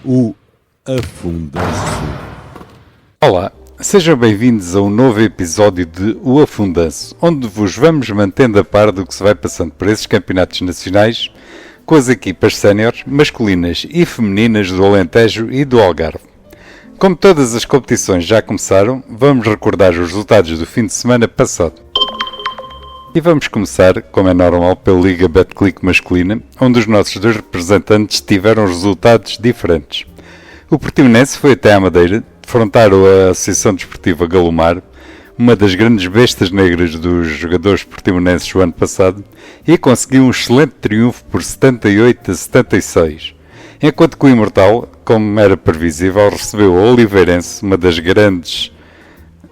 O Afundanço. Olá, sejam bem-vindos a um novo episódio de O Afundanço, onde vos vamos mantendo a par do que se vai passando por esses campeonatos nacionais com as equipas séniores, masculinas e femininas do Alentejo e do Algarve. Como todas as competições já começaram, vamos recordar os resultados do fim de semana passado. E vamos começar, como é normal, pela Liga Betclic masculina, onde os nossos dois representantes tiveram resultados diferentes. O Portimonense foi até à Madeira defrontar a Associação Desportiva Galomar, uma das grandes bestas negras dos jogadores portimonenses do ano passado, e conseguiu um excelente triunfo por 78-76. Enquanto que o Imortal, como era previsível, recebeu a Oliveirense, uma das grandes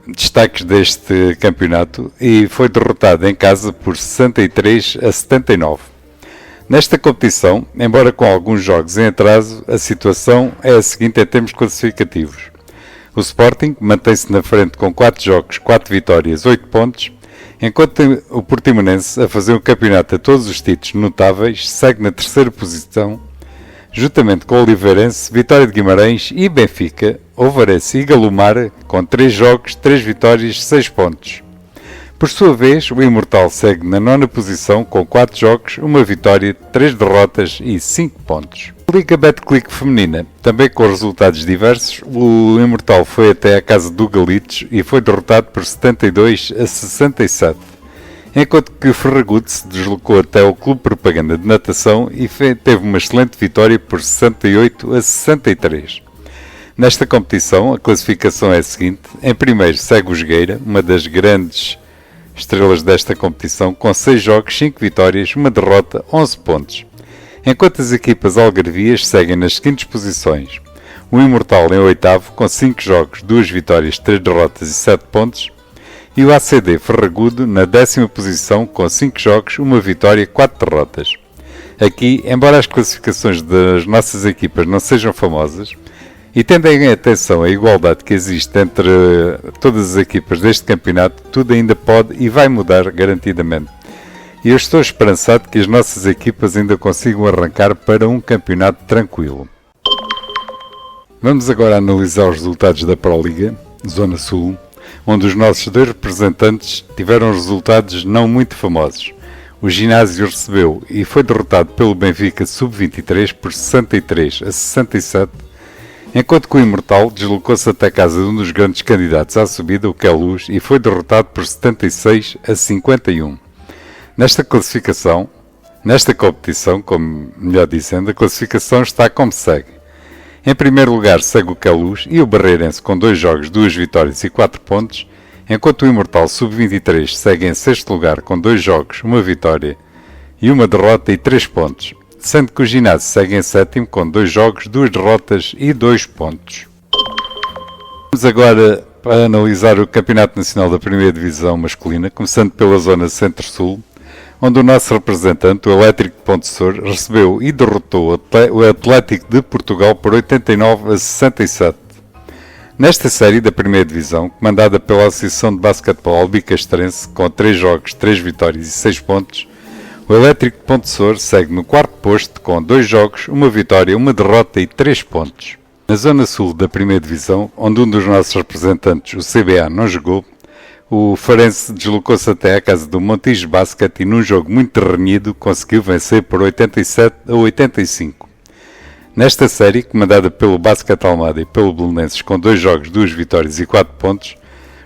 destaques deste campeonato, e foi derrotado em casa por 63-79. Nesta competição, embora com alguns jogos em atraso, a situação é a seguinte em termos classificativos. O Sporting mantém-se na frente com 4 jogos, 4 vitórias, 8 pontos, enquanto o Portimonense, a fazer um campeonato a todos os títulos notáveis, segue na terceira posição, juntamente com o Oliveirense, Vitória de Guimarães e Benfica, Ovarense e Galomar, com 3 jogos, 3 vitórias, 6 pontos. Por sua vez, o Imortal segue na nona posição com 4 jogos, 1 vitória, 3 derrotas e 5 pontos. Liga Betclic feminina, também com resultados diversos, o Imortal foi até à casa do Galitos e foi derrotado por 72-67. Enquanto que o Ferragudo se deslocou até ao Clube Propaganda de Natação e teve uma excelente vitória por 68-63. Nesta competição, a classificação é a seguinte: em primeiro segue o Jogueira, uma das grandes estrelas desta competição, com 6 jogos, 5 vitórias, 1 derrota, 11 pontos. Enquanto as equipas algarvias seguem nas seguintes posições: o Imortal em oitavo, com 5 jogos, 2 vitórias, 3 derrotas e 7 pontos, e o ACD Ferragudo na 10ª posição com 5 jogos, 1 vitória e 4 derrotas. Aqui, embora as classificações das nossas equipas não sejam famosas, e tendo em atenção a igualdade que existe entre todas as equipas deste campeonato, tudo ainda pode e vai mudar garantidamente. E eu estou esperançado que as nossas equipas ainda consigam arrancar para um campeonato tranquilo. Vamos agora analisar os resultados da Proliga, Zona Sul, onde os nossos dois representantes tiveram resultados não muito famosos. O Ginásio recebeu e foi derrotado pelo Benfica Sub-23 por 63-67, enquanto que o Imortal deslocou-se até a casa de um dos grandes candidatos à subida, o Queluz, e foi derrotado por 76-51. Nesta competição, como melhor dizendo, a classificação está como segue. Em primeiro lugar segue o Queluz e o Barreirense com 2 jogos, 2 vitórias e 4 pontos, enquanto o Imortal Sub-23 segue em sexto lugar com 2 jogos, 1 vitória e 1 derrota e 3 pontos, sendo que o Ginásio segue em sétimo com 2 jogos, 2 derrotas e 2 pontos. Vamos agora para analisar o Campeonato Nacional da Primeira Divisão Masculina, começando pela Zona Centro-Sul, onde o nosso representante, o Elétrico de Ponte Sor, recebeu e derrotou o Atlético de Portugal por 89-67. Nesta série da Primeira Divisão, comandada pela Associação de Basquetebol Albicastrense, com 3 jogos, 3 vitórias e 6 pontos, o Elétrico de Ponte Sor segue no 4º posto com 2 jogos, 1 vitória, 1 derrota e 3 pontos. Na Zona Sul da Primeira Divisão, onde um dos nossos representantes, o CBA, não jogou, o Farense deslocou-se até à casa do Montijo Basket e num jogo muito renhido conseguiu vencer por 87-85. Nesta série, comandada pelo Basket Almada e pelo Belenenses com 2 jogos, 2 vitórias e 4 pontos,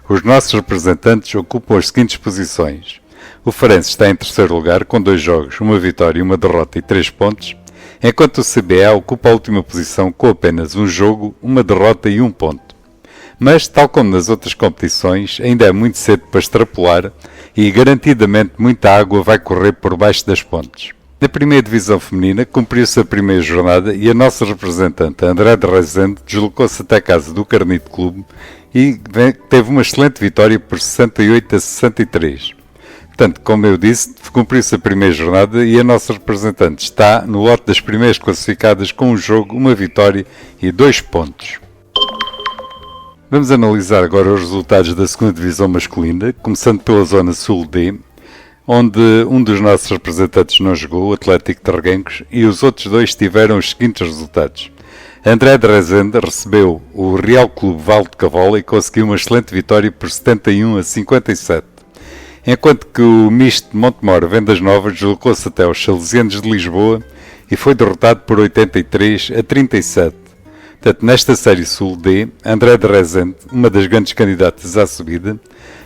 os nossos representantes ocupam as seguintes posições. O Farense está em terceiro lugar com 2 jogos, 1 vitória, 1 derrota e 3 pontos, enquanto o CBA ocupa a última posição com apenas 1 jogo, 1 derrota e 1 ponto. Mas, tal como nas outras competições, ainda é muito cedo para extrapolar e garantidamente muita água vai correr por baixo das pontes. Na primeira divisão feminina, cumpriu-se a primeira jornada e a nossa representante, André de Rezende, deslocou-se até a casa do Carnito Clube e teve uma excelente vitória por 68-63. Portanto, como eu disse, cumpriu-se a primeira jornada e a nossa representante está no lote das primeiras classificadas com um jogo, 1 vitória e 2 pontos. Vamos analisar agora os resultados da 2ª Divisão Masculina, começando pela Zona Sul D, onde um dos nossos representantes não jogou, o Atlético de Reguengos, e os outros 2 tiveram os seguintes resultados. André de Rezende recebeu o Real Clube Val de Cavola e conseguiu uma excelente vitória por 71-57. Enquanto que o Misto de Montemor Vendas Novas deslocou-se até aos Salesianos de Lisboa e foi derrotado por 83-37. Portanto, nesta Série Sul D, André de Rezende, uma das grandes candidatas à subida,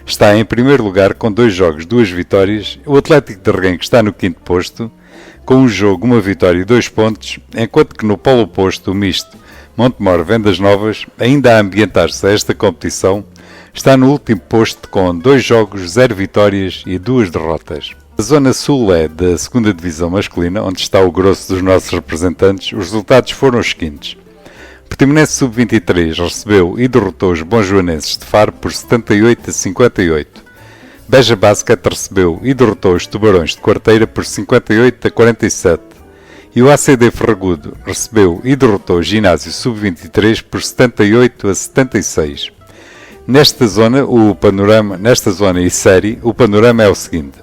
está em primeiro lugar com 2 jogos, 2 vitórias. O Atlético de Reguém está no 5º posto, com um jogo, 1 vitória e 2 pontos, enquanto que no polo oposto, o Misto Montemor Vendas Novas, ainda a ambientar-se a esta competição, está no último posto com 2 jogos, 0 vitórias e 2 derrotas. A Zona Sul é da 2ª Divisão Masculina, onde está o grosso dos nossos representantes. Os resultados foram os seguintes. Portimonense Sub-23 recebeu e derrotou os Bonjoanenses de Faro por 78-58. Beja Basket recebeu e derrotou os Tubarões de Quarteira por 58-47. E o ACD Ferragudo recebeu e derrotou o Ginásio Sub-23 por 78-76. Nesta zona e série, o panorama é o seguinte.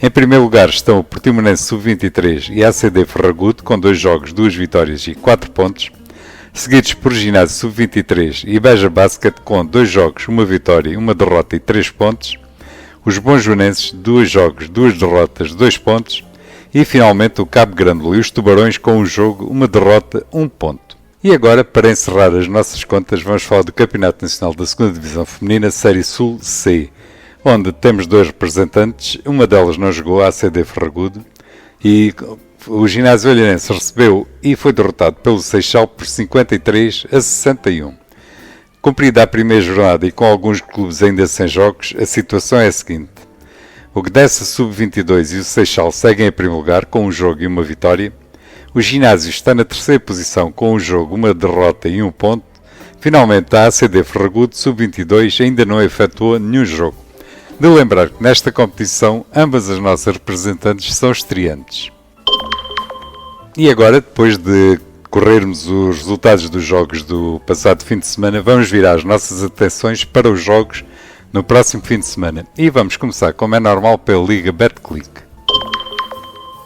Em primeiro lugar estão o Portimonense Sub-23 e a ACD Ferragudo, com 2 jogos, 2 vitórias e 4 pontos, seguidos por Ginásio Sub-23 e Beja Basket, com 2 jogos, 1 vitória, 1 derrota e 3 pontos, os Bonjoanenses, 2 jogos, 2 derrotas, 2 pontos, e finalmente o Cabo Grande e os Tubarões, com 1 jogo, 1 derrota, 1 ponto. E agora, para encerrar as nossas contas, vamos falar do Campeonato Nacional da 2ª Divisão Feminina, Série Sul C, onde temos 2 representantes, uma delas não jogou, a ACD Ferragudo, e o Ginásio Olhanense recebeu e foi derrotado pelo Seixal por 53-61. Cumprida a primeira jornada e com alguns clubes ainda sem jogos, a situação é a seguinte. O Gdessa Sub-22 e o Seixal seguem em primeiro lugar com 1 jogo e 1 vitória. O Ginásio está na 3ª posição com 1 jogo, 1 derrota e 1 ponto. Finalmente, a ACD Ferragudo Sub-22 ainda não efetuou nenhum jogo. De lembrar que nesta competição, ambas as nossas representantes são estreantes. E agora, depois de corrermos os resultados dos jogos do passado fim de semana, vamos virar as nossas atenções para os jogos no próximo fim de semana. E vamos começar, como é normal, pela Liga Betclic.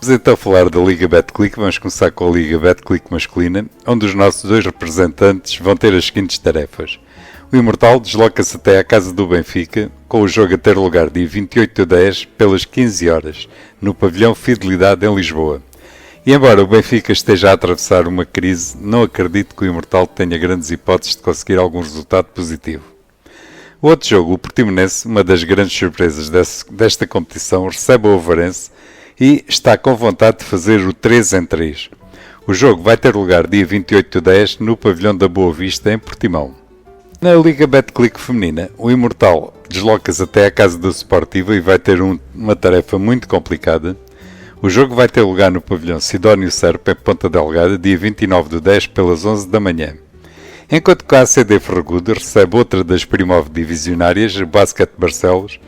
Vamos então falar da Liga Betclic. Vamos começar com a Liga Betclic masculina, onde os nossos 2 representantes vão ter as seguintes tarefas. O Imortal desloca-se até à casa do Benfica, com o jogo a ter lugar dia 28/10, pelas 15 horas, no pavilhão Fidelidade em Lisboa. E embora o Benfica esteja a atravessar uma crise, não acredito que o Imortal tenha grandes hipóteses de conseguir algum resultado positivo. O outro jogo, o Portimonense, uma das grandes surpresas desta competição, recebe o Ovarense e está com vontade de fazer o 3-3. O jogo vai ter lugar dia 28/10 no pavilhão da Boa Vista, em Portimão. Na Liga Betclic feminina, o Imortal desloca-se até à casa do Sportiva e vai ter uma tarefa muito complicada. O jogo vai ter lugar no pavilhão Sidónio Serpa, em Ponta Delgada, dia 29/10, pelas 11 da manhã. Enquanto que a ACD Ferragudo recebe outra das Primov divisionárias, o Basket Barcelos,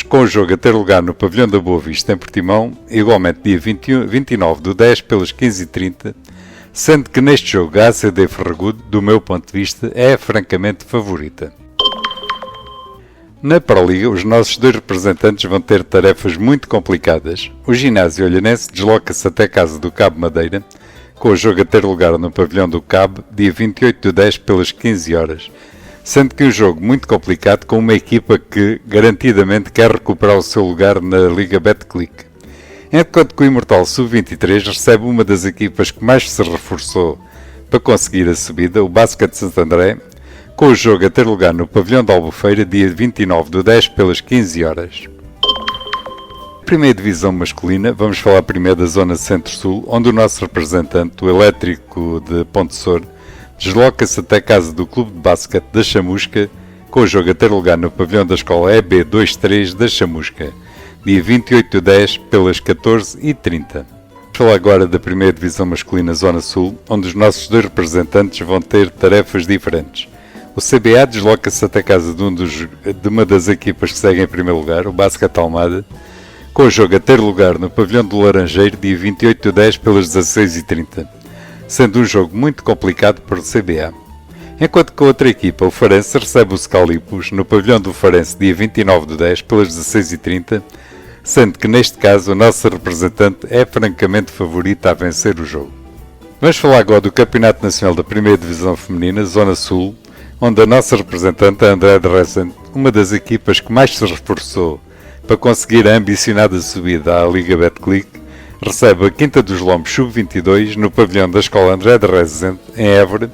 com o jogo a ter lugar no pavilhão da Boa Vista, em Portimão, igualmente dia 29/10, pelas 15h30, sendo que neste jogo a ACD Ferragudo, do meu ponto de vista, é francamente favorita. Na Proliga, os nossos 2 representantes vão ter tarefas muito complicadas. O Ginásio Olhanense desloca-se até a Casa do Cabo Madeira, com o jogo a ter lugar no pavilhão do Cabo, dia 28/10, pelas 15 horas, sendo que um jogo muito complicado com uma equipa que garantidamente quer recuperar o seu lugar na Liga Betclic. Enquanto que o Imortal Sub-23 recebe uma das equipas que mais se reforçou para conseguir a subida, o Basket de Santo André, com o jogo a ter lugar no pavilhão de Albufeira, dia 29/10, pelas 15 horas. Primeira Divisão masculina, vamos falar primeiro da Zona Centro-Sul, onde o nosso representante, o Elétrico de Pontessor, desloca-se até a casa do Clube de Basquete da Chamusca, com o jogo a ter lugar no pavilhão da Escola EB23 da Chamusca, dia 28/10, pelas 14h30. Vamos falar agora da Primeira Divisão masculina Zona Sul, onde os nossos 2 representantes vão ter tarefas diferentes. O CBA desloca-se até a casa de uma das equipas que seguem em primeiro lugar, o Basket Almada, com o jogo a ter lugar no pavilhão do Laranjeiro, dia 28/10, pelas 16h30, sendo um jogo muito complicado para o CBA. Enquanto que a outra equipa, o Farense, recebe o Scalipus no pavilhão do Farense, dia 29/10, pelas 16h30, sendo que neste caso o nosso representante é francamente favorito a vencer o jogo. Vamos falar agora do Campeonato Nacional da Primeira Divisão Feminina, Zona Sul, onde a nossa representante, a André de Rezende, uma das equipas que mais se reforçou para conseguir a ambicionada subida à Liga Betclic, recebe a Quinta dos Lombos Sub-22 no pavilhão da Escola André de Rezende, em Évora,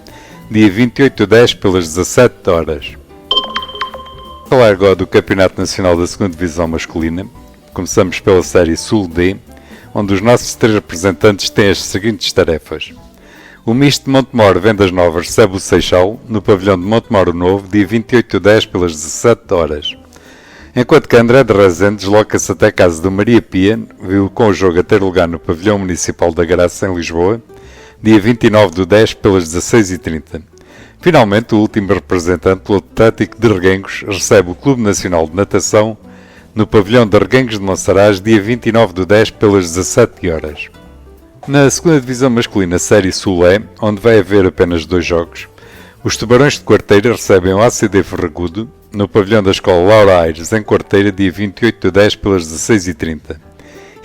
dia 28/10 pelas 17 horas. Vamos falar agora do Campeonato Nacional da 2ª Divisão Masculina. Começamos pela Série Sul D, onde os nossos 3 representantes têm as seguintes tarefas. O Misto de Montemor Vendas Novas recebe o Seixal no pavilhão de Montemor Novo, dia 28/10 pelas 17 horas. Enquanto que André de Rezende desloca-se até a casa do Maria Pia, viu com o jogo a ter lugar no pavilhão municipal da Graça, em Lisboa, dia 29/10 pelas 16h30. Finalmente, o último representante, o Atlético de Reguengos, recebe o Clube Nacional de Natação no pavilhão de Reguengos de Monsaraz, dia 29/10 pelas 17 horas. Na 2ª Divisão Masculina Série Sul E, onde vai haver apenas 2 jogos, os Tubarões de Quarteira recebem o ACD Ferragudo no pavilhão da Escola Laura Aires, em Quarteira, dia 28/10 pelas 16h30.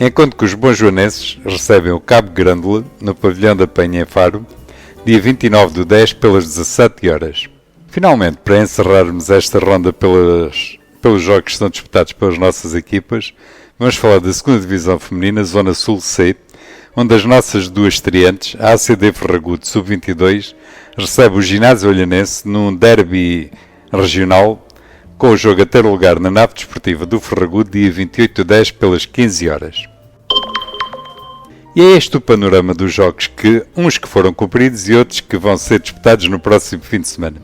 Enquanto que os Bonjoanenses recebem o Cabo Grândola no pavilhão da Penha, em Faro, dia 29/10 pelas 17 horas. Finalmente, para encerrarmos esta ronda pelos jogos que estão disputados pelas nossas equipas, vamos falar da 2ª Divisão Feminina, Zona Sul C, onde as nossas 2 estreantes, a ACD Ferragudo Sub-22, recebe o Ginásio Olhanense num derby regional, com o jogo a ter lugar na nave desportiva do Ferragudo, dia 28/10 pelas 15 horas. E é este o panorama dos jogos, uns que foram cumpridos e outros que vão ser disputados no próximo fim de semana.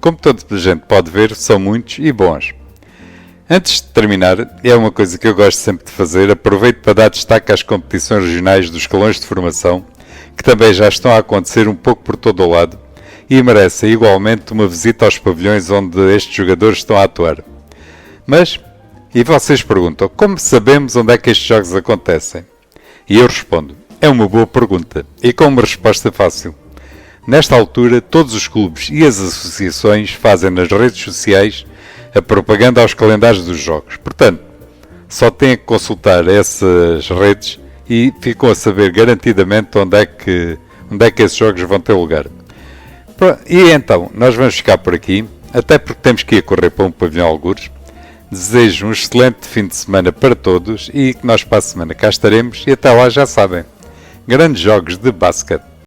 Como toda a gente pode ver, são muitos e bons. Antes de terminar, é uma coisa que eu gosto sempre de fazer, aproveito para dar destaque às competições regionais dos escalões de formação, que também já estão a acontecer um pouco por todo o lado, e merecem igualmente uma visita aos pavilhões onde estes jogadores estão a atuar. Mas, e vocês perguntam, como sabemos onde é que estes jogos acontecem? E eu respondo, é uma boa pergunta, e com uma resposta fácil. Nesta altura, todos os clubes e as associações fazem nas redes sociais a propaganda aos calendários dos jogos. Portanto, só têm que consultar essas redes e ficam a saber garantidamente onde é que esses jogos vão ter lugar. E então, nós vamos ficar por aqui, até porque temos que ir correr para um pavilhão algures. Desejo um excelente fim de semana para todos e que nós para a semana cá estaremos e até lá já sabem, grandes jogos de basquete.